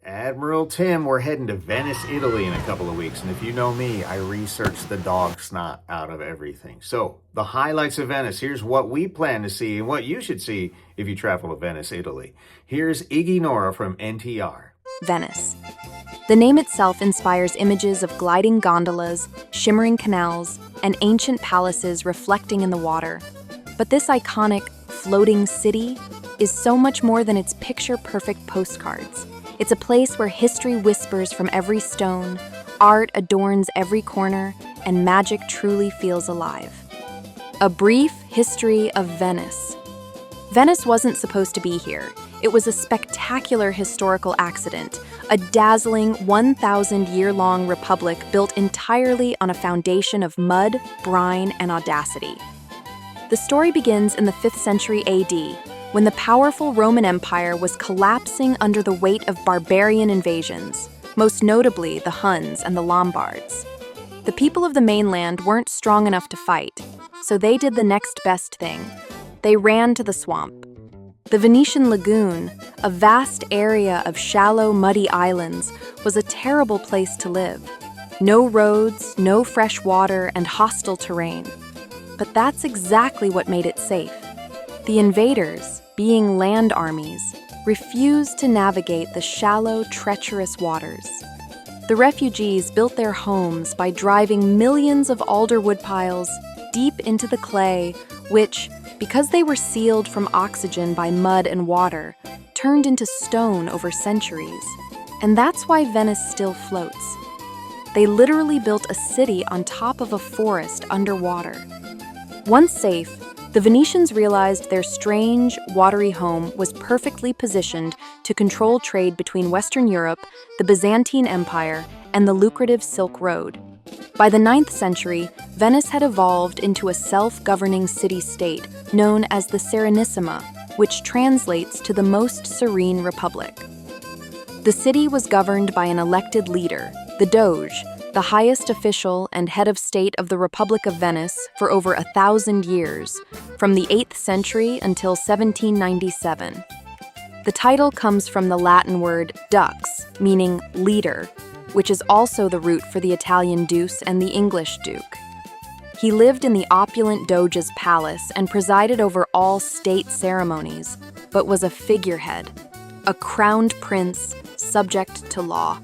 Admiral Tim, we're heading to Venice, Italy in a couple of weeks. And if you know me, I research the dog snot out of everything. So, the highlights of Venice. Here's what we plan to see and what you should see if you travel to Venice, Italy. Here's Iggy Nora from NTR. Venice. The name itself inspires images of gliding gondolas, shimmering canals, and ancient palaces reflecting in the water. But this iconic, floating city is so much more than its picture-perfect postcards. It's a place where history whispers from every stone, art adorns every corner, and magic truly feels alive. A brief history of Venice. Venice wasn't supposed to be here. It was a spectacular historical accident, a dazzling 1,000-year-long republic built entirely on a foundation of mud, brine, and audacity. The story begins in the 5th century AD, when the powerful Roman Empire was collapsing under the weight of barbarian invasions, most notably the Huns and the Lombards. The people of the mainland weren't strong enough to fight, so they did the next best thing. They ran to the swamp. The Venetian lagoon, a vast area of shallow, muddy islands, was a terrible place to live. No roads, no fresh water, and hostile terrain. But that's exactly what made it safe. The invaders, being land armies, refused to navigate the shallow, treacherous waters. The refugees built their homes by driving millions of alder wood piles deep into the clay, which, because they were sealed from oxygen by mud and water, turned into stone over centuries. And that's why Venice still floats. They literally built a city on top of a forest underwater. Once safe, the Venetians realized their strange, watery home was perfectly positioned to control trade between Western Europe, the Byzantine Empire, and the lucrative Silk Road. By the 9th century, Venice had evolved into a self-governing city-state known as the Serenissima, which translates to the most serene republic. The city was governed by an elected leader, the Doge, the highest official and head of state of the Republic of Venice for over 1,000 years, from the 8th century until 1797. The title comes from the Latin word dux, meaning leader, which is also the root for the Italian deuce and the English duke. He lived in the opulent Doge's palace and presided over all state ceremonies, but was a figurehead, a crowned prince subject to law.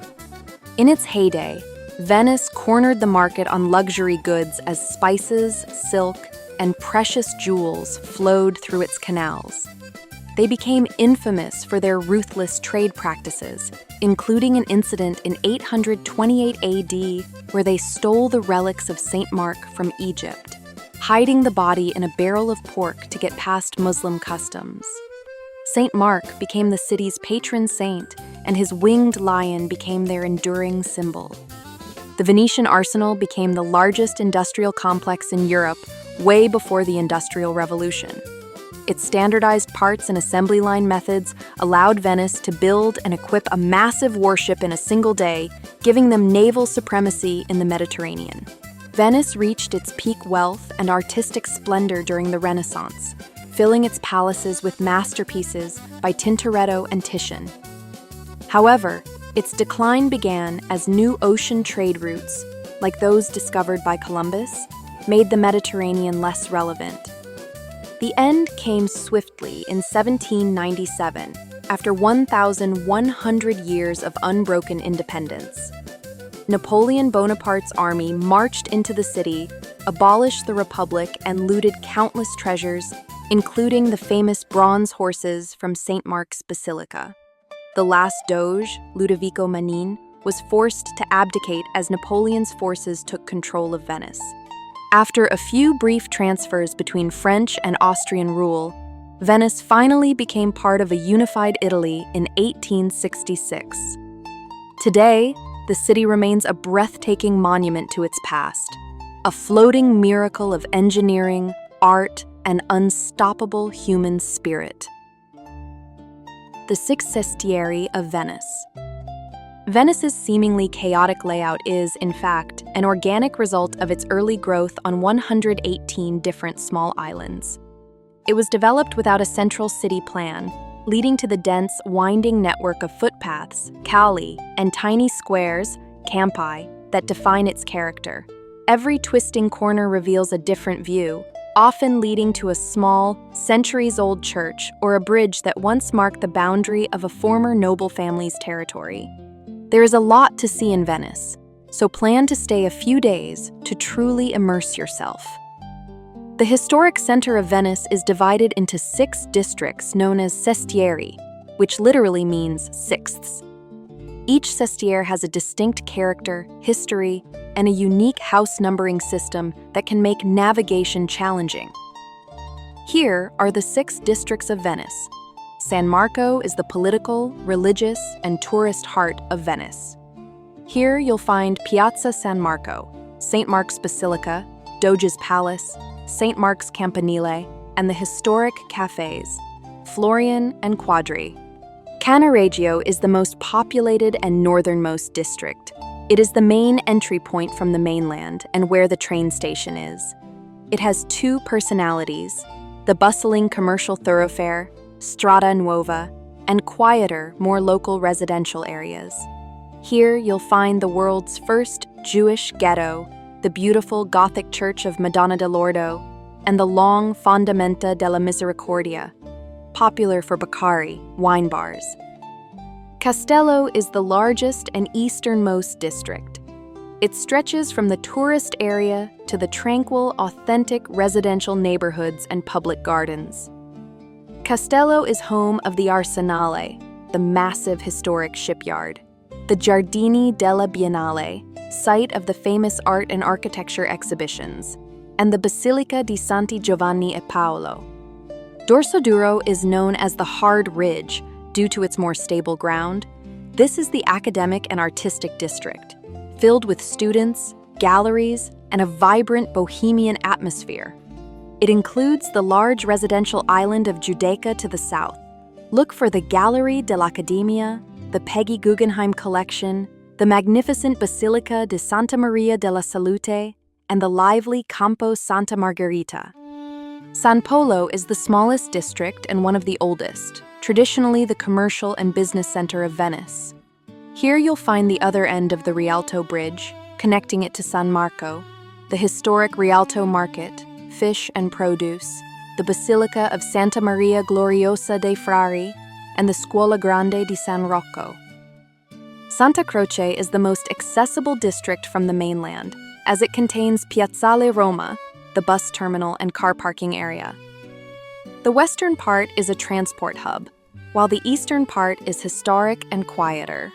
In its heyday, Venice cornered the market on luxury goods as spices, silk, and precious jewels flowed through its canals. They became infamous for their ruthless trade practices, including an incident in 828 AD where they stole the relics of Saint Mark from Egypt, hiding the body in a barrel of pork to get past Muslim customs. Saint Mark became the city's patron saint, and his winged lion became their enduring symbol. The Venetian arsenal became the largest industrial complex in Europe way before the Industrial Revolution. Its standardized parts and assembly line methods allowed Venice to build and equip a massive warship in a single day, giving them naval supremacy in the Mediterranean. Venice reached its peak wealth and artistic splendor during the Renaissance, filling its palaces with masterpieces by Tintoretto and Titian. However, its decline began as new ocean trade routes, like those discovered by Columbus, made the Mediterranean less relevant. The end came swiftly in 1797, after 1,100 years of unbroken independence. Napoleon Bonaparte's army marched into the city, abolished the Republic, and looted countless treasures, including the famous bronze horses from St. Mark's Basilica. The last Doge, Ludovico Manin, was forced to abdicate as Napoleon's forces took control of Venice. After a few brief transfers between French and Austrian rule, Venice finally became part of a unified Italy in 1866. Today, the city remains a breathtaking monument to its past, a floating miracle of engineering, art, and unstoppable human spirit. The Six Sestieri of Venice. Venice's seemingly chaotic layout is, in fact, an organic result of its early growth on 118 different small islands. It was developed without a central city plan, leading to the dense, winding network of footpaths, cauli, and tiny squares, campi, that define its character. Every twisting corner reveals a different view, often leading to a small, centuries-old church or a bridge that once marked the boundary of a former noble family's territory. There is a lot to see in Venice, so plan to stay a few days to truly immerse yourself. The historic center of Venice is divided into 6 districts known as sestieri, which literally means sixths. Each sestiere has a distinct character, history, and a unique house numbering system that can make navigation challenging. Here are the 6 districts of Venice. San Marco is the political, religious, and tourist heart of Venice. Here you'll find Piazza San Marco, St. Mark's Basilica, Doge's Palace, St. Mark's Campanile, and the historic cafes, Florian and Quadri. Cannaregio is the most populated and northernmost district. It is the main entry point from the mainland and where the train station is. It has 2 personalities, the bustling commercial thoroughfare, Strada Nuova, and quieter, more local residential areas. Here you'll find the world's first Jewish ghetto, the beautiful Gothic Church of Madonna del Lordo, and the long Fondamenta della Misericordia, popular for Baccari, wine bars. Castello is the largest and easternmost district. It stretches from the tourist area to the tranquil, authentic residential neighborhoods and public gardens. Castello is home of the Arsenale, the massive historic shipyard, the Giardini della Biennale, site of the famous art and architecture exhibitions, and the Basilica di Santi Giovanni e Paolo. Dorsoduro is known as the Hard Ridge due to its more stable ground. This is the academic and artistic district, filled with students, galleries, and a vibrant bohemian atmosphere. It includes the large residential island of Giudecca to the south. Look for the Gallery dell'Accademia, the Peggy Guggenheim Collection, the magnificent Basilica di Santa Maria della Salute, and the lively Campo Santa Margherita. San Polo is the smallest district and one of the oldest, traditionally the commercial and business center of Venice. Here you'll find the other end of the Rialto Bridge, connecting it to San Marco, the historic Rialto Market, fish and produce, the Basilica of Santa Maria Gloriosa dei Frari, and the Scuola Grande di San Rocco. Santa Croce is the most accessible district from the mainland, as it contains Piazzale Roma, the bus terminal and car parking area. The western part is a transport hub, while the eastern part is historic and quieter.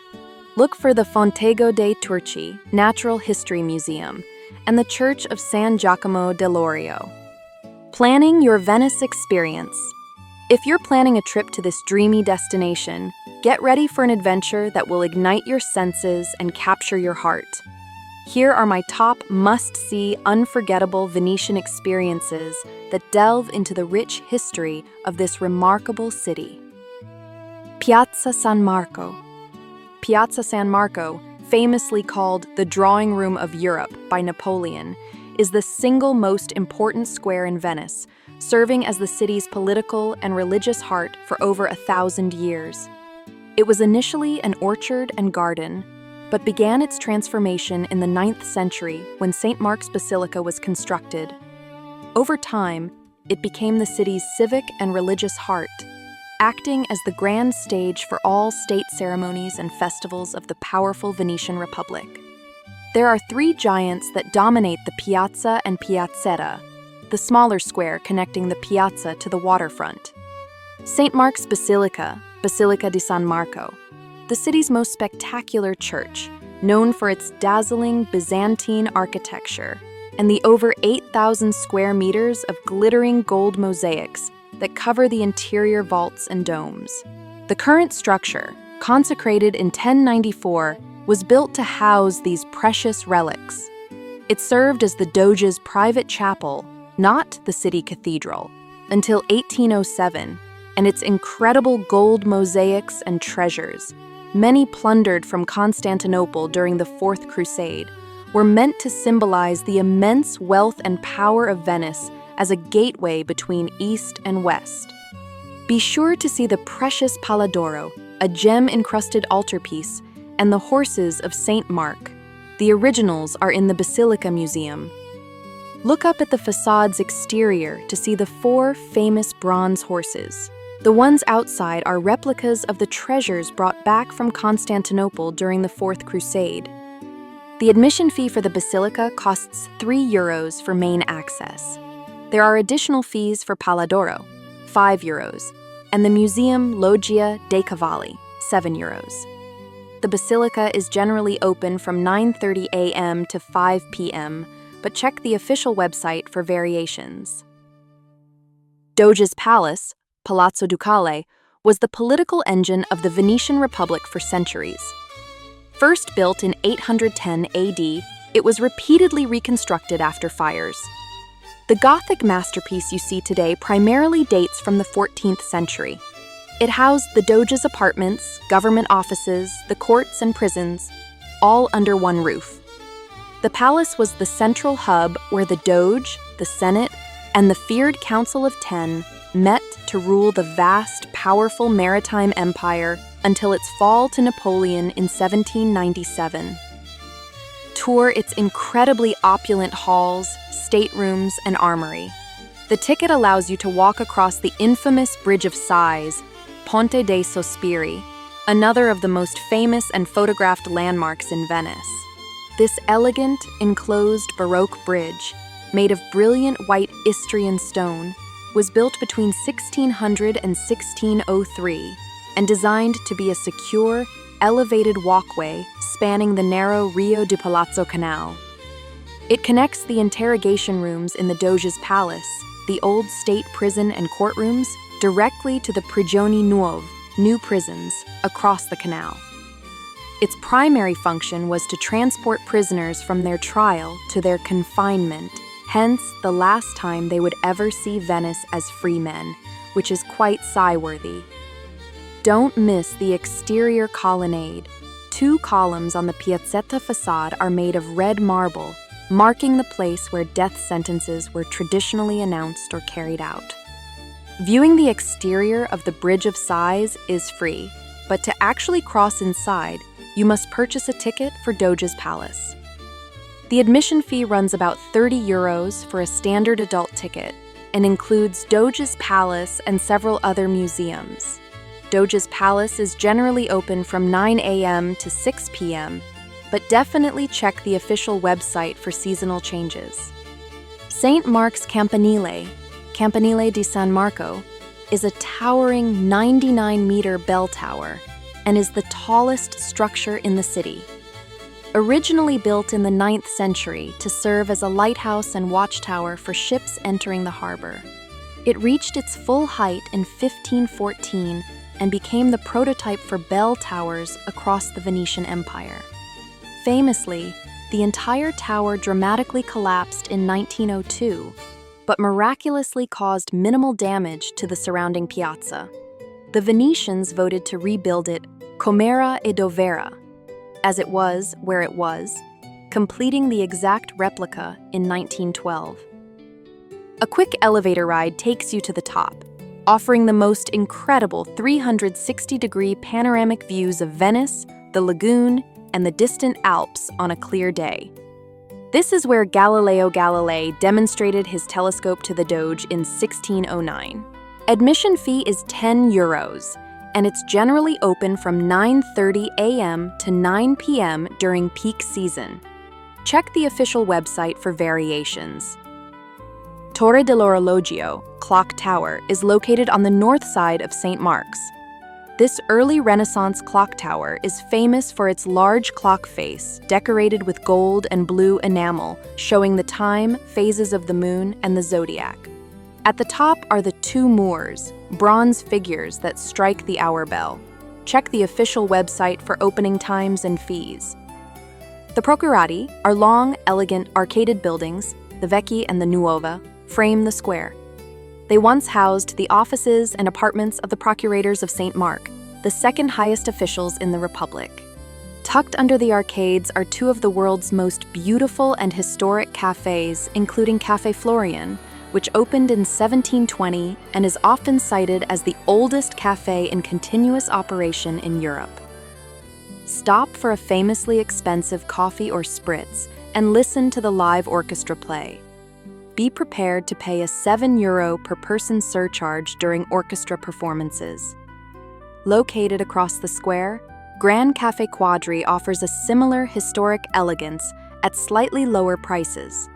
Look for the Fontego dei Turchi Natural History Museum and the Church of San Giacomo dell'Orio. Planning your Venice experience. If you're planning a trip to this dreamy destination, get ready for an adventure that will ignite your senses and capture your heart. Here are my top must-see, unforgettable Venetian experiences that delve into the rich history of this remarkable city. Piazza San Marco. Piazza San Marco, famously called the Drawing Room of Europe by Napoleon, is the single most important square in Venice, serving as the city's political and religious heart for over 1,000 years. It was initially an orchard and garden, but began its transformation in the 9th century when St. Mark's Basilica was constructed. Over time, it became the city's civic and religious heart, acting as the grand stage for all state ceremonies and festivals of the powerful Venetian Republic. There are 3 giants that dominate the piazza and piazzetta, the smaller square connecting the piazza to the waterfront. St. Mark's Basilica, Basilica di San Marco, the city's most spectacular church, known for its dazzling Byzantine architecture and the over 8,000 square meters of glittering gold mosaics that cover the interior vaults and domes. The current structure, consecrated in 1094, was built to house these precious relics. It served as the Doge's private chapel, not the city cathedral, until 1807, and its incredible gold mosaics and treasures, many plundered from Constantinople during the Fourth Crusade, were meant to symbolize the immense wealth and power of Venice as a gateway between East and West. Be sure to see the precious Pala d'Oro, a gem-encrusted altarpiece, and the horses of Saint Mark. The originals are in the Basilica Museum. Look up at the facade's exterior to see the 4 famous bronze horses. The ones outside are replicas of the treasures brought back from Constantinople during the Fourth Crusade. The admission fee for the Basilica costs €3 for main access. There are additional fees for Pala d'Oro, €5, and the Museum Loggia dei Cavalli, €7. The Basilica is generally open from 9:30 a.m. to 5 p.m., but check the official website for variations. Doge's palace, Palazzo Ducale, was the political engine of the Venetian Republic for centuries. First built in 810 AD, it was repeatedly reconstructed after fires. The Gothic masterpiece you see today primarily dates from the 14th century. It housed the Doge's apartments, government offices, the courts and prisons, all under one roof. The palace was the central hub where the Doge, the Senate, and the feared Council of Ten met to rule the vast, powerful maritime empire until its fall to Napoleon in 1797. Tour its incredibly opulent halls, staterooms, and armory. The ticket allows you to walk across the infamous Bridge of Sighs, Ponte dei Sospiri, another of the most famous and photographed landmarks in Venice. This elegant, enclosed Baroque bridge, made of brilliant white Istrian stone, was built between 1600 and 1603 and designed to be a secure, elevated walkway spanning the narrow Rio di Palazzo Canal. It connects the interrogation rooms in the Doge's palace, the old state prison and courtrooms, directly to the Prigioni Nuove, new prisons, across the canal. Its primary function was to transport prisoners from their trial to their confinement, hence the last time they would ever see Venice as free men, which is quite sigh-worthy. Don't miss the exterior colonnade. 2 columns on the Piazzetta facade are made of red marble, marking the place where death sentences were traditionally announced or carried out. Viewing the exterior of the Bridge of Sighs is free, but to actually cross inside, you must purchase a ticket for Doge's Palace. The admission fee runs about €30 for a standard adult ticket and includes Doge's Palace and several other museums. Doge's Palace is generally open from 9 a.m. to 6 p.m., but definitely check the official website for seasonal changes. St. Mark's Campanile, Campanile di San Marco, is a towering 99-meter bell tower and is the tallest structure in the city. Originally built in the 9th century to serve as a lighthouse and watchtower for ships entering the harbor, it reached its full height in 1514 and became the prototype for bell towers across the Venetian Empire. Famously, the entire tower dramatically collapsed in 1902, but miraculously caused minimal damage to the surrounding piazza. The Venetians voted to rebuild it com'era e dov'era, as it was where it was, completing the exact replica in 1912. A quick elevator ride takes you to the top, offering the most incredible 360-degree panoramic views of Venice, the lagoon, and the distant Alps on a clear day. This is where Galileo Galilei demonstrated his telescope to the Doge in 1609. Admission fee is €10, and it's generally open from 9:30 a.m. to 9 p.m. during peak season. Check the official website for variations. Torre dell'Orologio, Clock Tower, is located on the north side of St. Mark's. This early Renaissance clock tower is famous for its large clock face decorated with gold and blue enamel showing the time, phases of the moon, and the zodiac. At the top are the 2 Moors, bronze figures that strike the hour bell. Check the official website for opening times and fees. The Procurati are long, elegant, arcaded buildings, the Vecchi and the Nuova, frame the square. They once housed the offices and apartments of the procurators of St. Mark, the second highest officials in the Republic. Tucked under the arcades are 2 of the world's most beautiful and historic cafes, including Café Florian, which opened in 1720 and is often cited as the oldest cafe in continuous operation in Europe. Stop for a famously expensive coffee or spritz and listen to the live orchestra play. Be prepared to pay a €7 per person surcharge during orchestra performances. Located across the square, Grand Café Quadri offers a similar historic elegance at slightly lower prices.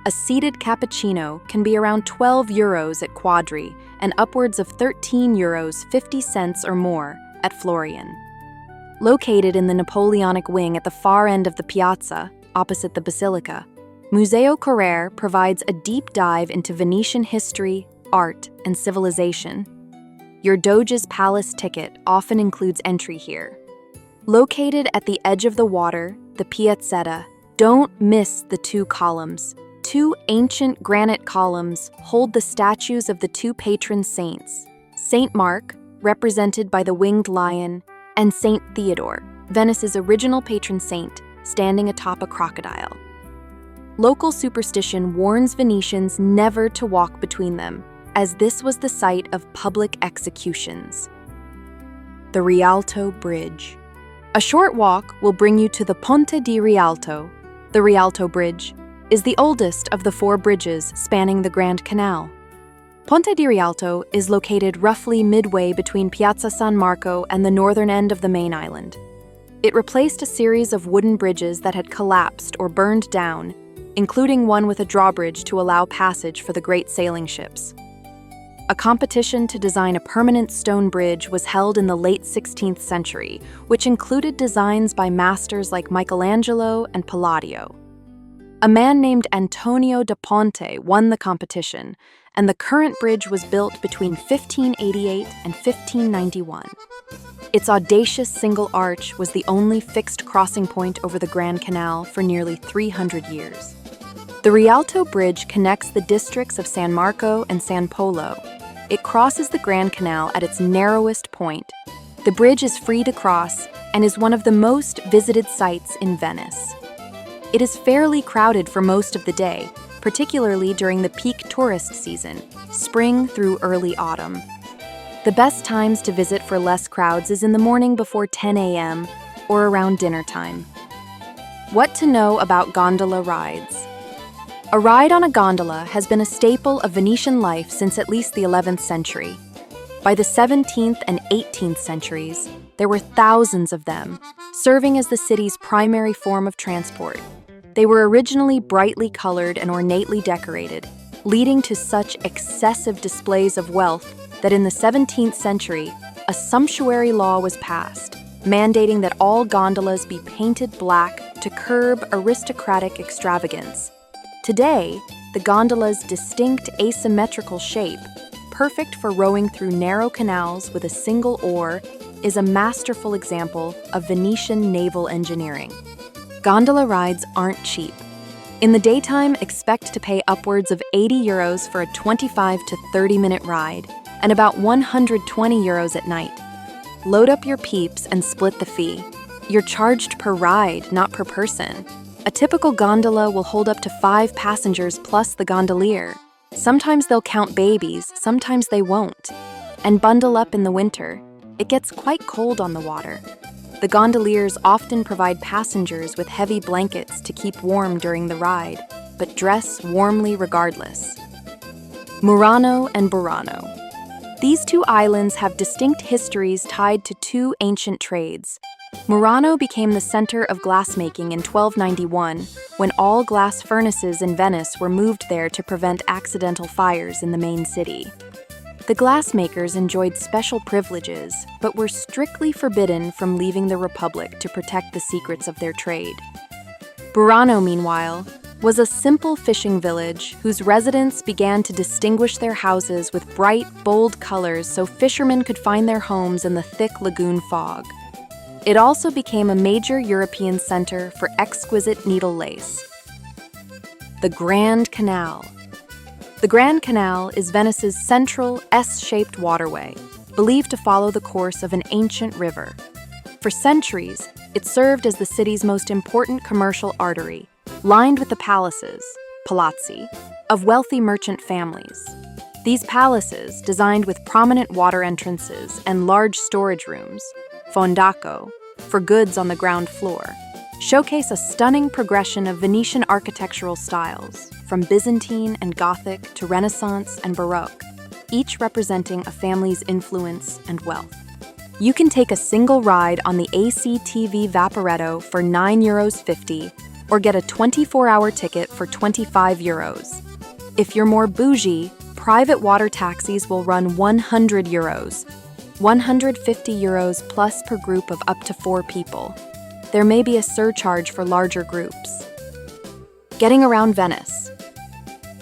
A seated cappuccino can be around €12 at Quadri and upwards of €13.50 or more at Florian. Located in the Napoleonic wing at the far end of the Piazza, opposite the Basilica, Museo Correr provides a deep dive into Venetian history, art, and civilization. Your Doge's palace ticket often includes entry here. Located at the edge of the water, the Piazzetta, don't miss the two columns. Two ancient granite columns hold the statues of the two patron saints, Saint Mark, represented by the winged lion, and Saint Theodore, Venice's original patron saint, standing atop a crocodile. Local superstition warns Venetians never to walk between them, as this was the site of public executions. The Rialto Bridge. A short walk will bring you to the Ponte di Rialto. The Rialto Bridge is the oldest of the 4 bridges spanning the Grand Canal. Ponte di Rialto is located roughly midway between Piazza San Marco and the northern end of the main island. It replaced a series of wooden bridges that had collapsed or burned down, including one with a drawbridge to allow passage for the great sailing ships. A competition to design a permanent stone bridge was held in the late 16th century, which included designs by masters like Michelangelo and Palladio. A man named Antonio da Ponte won the competition, and the current bridge was built between 1588 and 1591. Its audacious single arch was the only fixed crossing point over the Grand Canal for nearly 300 years. The Rialto Bridge connects the districts of San Marco and San Polo. It crosses the Grand Canal at its narrowest point. The bridge is free to cross and is one of the most visited sites in Venice. It is fairly crowded for most of the day, particularly during the peak tourist season, spring through early autumn. The best times to visit for less crowds is in the morning before 10 a.m. or around dinner time. What to know about gondola rides. A ride on a gondola has been a staple of Venetian life since at least the 11th century. By the 17th and 18th centuries, there were thousands of them, serving as the city's primary form of transport. They were originally brightly colored and ornately decorated, leading to such excessive displays of wealth that in the 17th century, a sumptuary law was passed, mandating that all gondolas be painted black to curb aristocratic extravagance. Today, the gondola's distinct asymmetrical shape, perfect for rowing through narrow canals with a single oar, is a masterful example of Venetian naval engineering. Gondola rides aren't cheap. In the daytime, expect to pay upwards of €80 for a 25 to 30-minute ride, and about €120 at night. Load up your peeps and split the fee. You're charged per ride, not per person. A typical gondola will hold up to 5 passengers plus the gondolier. Sometimes they'll count babies, sometimes they won't. And bundle up in the winter. It gets quite cold on the water. The gondoliers often provide passengers with heavy blankets to keep warm during the ride, but dress warmly regardless. Murano and Burano. These two islands have distinct histories tied to 2 ancient trades. Murano became the center of glassmaking in 1291, when all glass furnaces in Venice were moved there to prevent accidental fires in the main city. The glassmakers enjoyed special privileges, but were strictly forbidden from leaving the Republic to protect the secrets of their trade. Burano, meanwhile, was a simple fishing village whose residents began to distinguish their houses with bright, bold colors so fishermen could find their homes in the thick lagoon fog. It also became a major European center for exquisite needle lace. The Grand Canal. The Grand Canal is Venice's central S-shaped waterway, believed to follow the course of an ancient river. For centuries, it served as the city's most important commercial artery, lined with the palaces, palazzi, of wealthy merchant families. These palaces, designed with prominent water entrances and large storage rooms, fondaco, for goods on the ground floor, showcase a stunning progression of Venetian architectural styles, from Byzantine and Gothic to Renaissance and Baroque, each representing a family's influence and wealth. You can take a single ride on the ACTV Vaporetto for €9.50 or get a 24-hour ticket for €25. If you're more bougie, private water taxis will run €100, €150 plus per group of up to 4 people. There may be a surcharge for larger groups. Getting around Venice.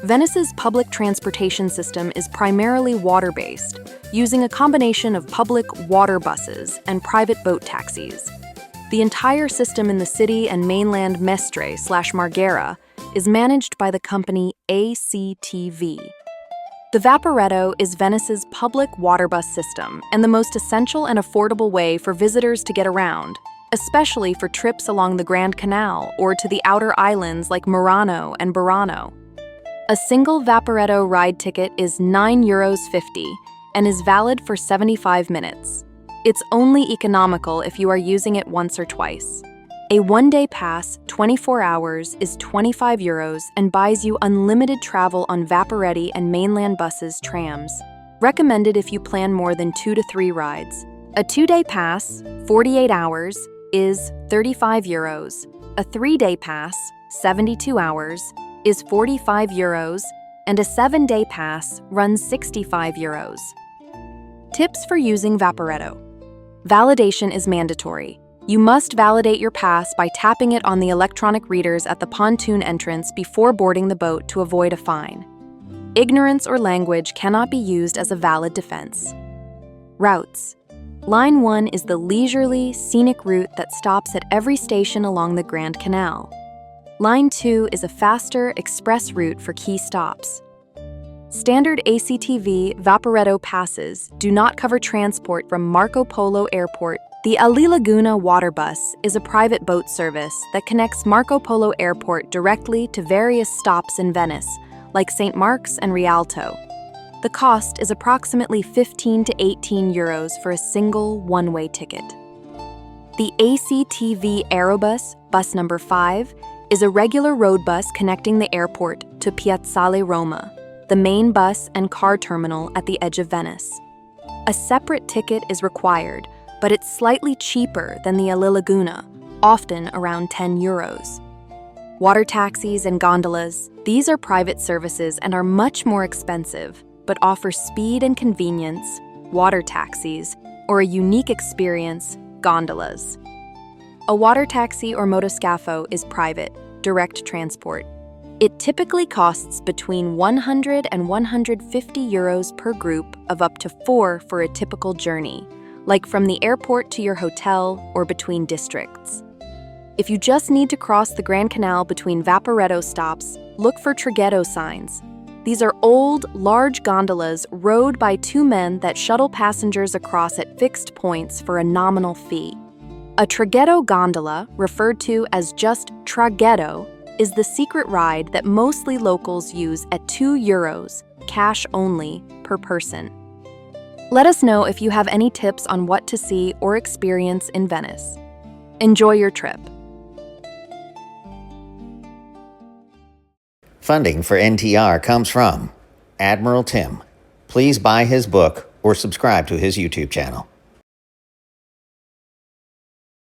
Venice's public transportation system is primarily water-based, using a combination of public water buses and private boat taxis. The entire system in the city and mainland Mestre/Marghera is managed by the company ACTV. The Vaporetto is Venice's public water bus system and the most essential and affordable way for visitors to get around, especially for trips along the Grand Canal or to the outer islands like Murano and Burano. A single Vaporetto ride ticket is €9.50 and is valid for 75 minutes. It's only economical if you are using it once or twice. A one-day pass, 24 hours, is €25 and buys you unlimited travel on Vaporetti and mainland buses, trams. Recommended if you plan more than 2 to 3 rides. A 2-day pass, 48 hours, is €35. A 3-day pass, 72 hours, is €45, and a 7-day pass runs €65. Tips for using Vaporetto. Validation is mandatory. You must validate your pass by tapping it on the electronic readers at the pontoon entrance before boarding the boat to avoid a fine. Ignorance or language cannot be used as a valid defense. Routes. Line 1 is the leisurely, scenic route that stops at every station along the Grand Canal. Line 2 is a faster, express route for key stops. Standard ACTV Vaporetto passes do not cover transport from Marco Polo Airport. The Ali Laguna Water Bus is a private boat service that connects Marco Polo Airport directly to various stops in Venice, like St. Mark's and Rialto. The cost is approximately €15 to €18 for a single one-way ticket. The ACTV Aerobus, bus number 5, is a regular road bus connecting the airport to Piazza Roma, the main bus and car terminal at the edge of Venice. A separate ticket is required, but it's slightly cheaper than the Ali Laguna, often around €10. Water taxis and gondolas, these are private services and are much more expensive, but offer speed and convenience, water taxis, or a unique experience, gondolas. A water taxi or motoscafo is private, direct transport. It typically costs between €100 and €150 per group of up to 4 for a typical journey, like from the airport to your hotel or between districts. If you just need to cross the Grand Canal between Vaporetto stops, look for traghetto signs. These are old, large gondolas rowed by 2 men that shuttle passengers across at fixed points for a nominal fee. A traghetto gondola, referred to as just traghetto, is the secret ride that mostly locals use at €2, cash only, per person. Let us know if you have any tips on what to see or experience in Venice. Enjoy your trip. Funding for NTR comes from Admiral Tim. Please buy his book or subscribe to his YouTube channel.